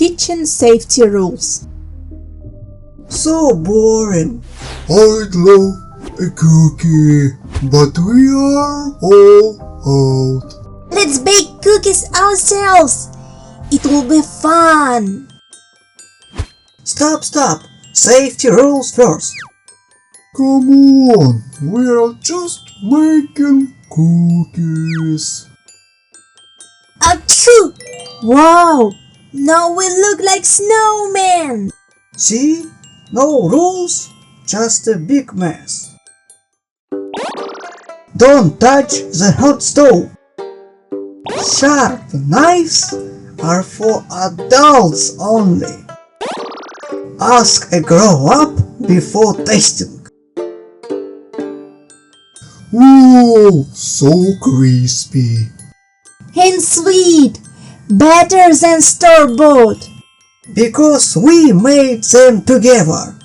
kitchen safety rules. So boring. I'd love a cookie, but we are all out. Let's bake cookies ourselves. It will be fun. Stop. Safety rules first. Come on, we're just making cookies. Achoo! Wow! Now we look like snowmen. See? No rules, just a big mess. Don't touch the hot stove. Sharp knives are for adults only. Ask a grown-up before tasting. Whoa, so crispy. And sweet. Better than store-bought. Because we made them together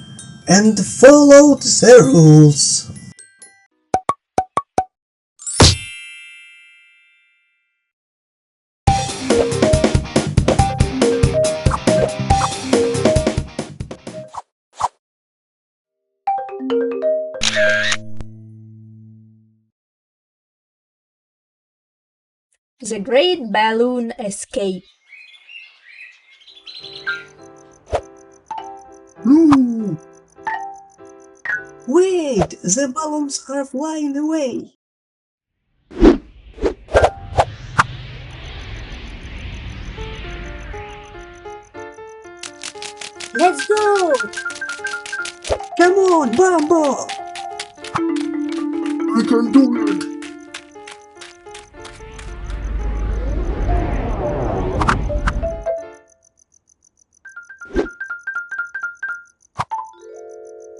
and followed the rules. The Great Balloon Escape. No! Wait, the balloons are flying away. Let's go! Come on, Bumbo! I can do it.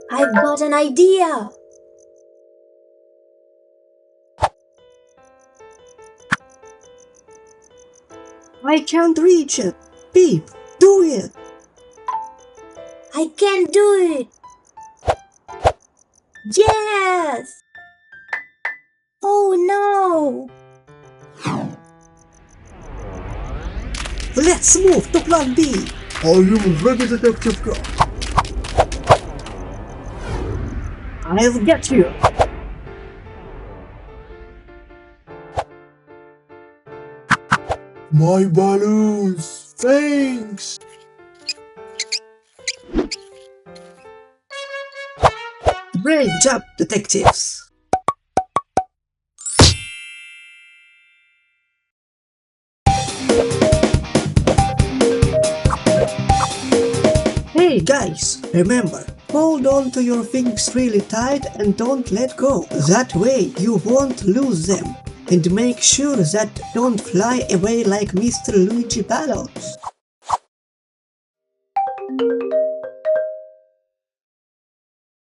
I've got an idea. I can't reach it. Pip, do it. I can do it. Yes! Oh no! Let's move to plan B. Are you ready, Detective Coon? I'll get you. My balloons, thanks. Great job, detectives. Hey guys, remember, hold on to your things really tight and don't let go. That way you won't lose them. And make sure that don't fly away like Mr. Luigi balloons.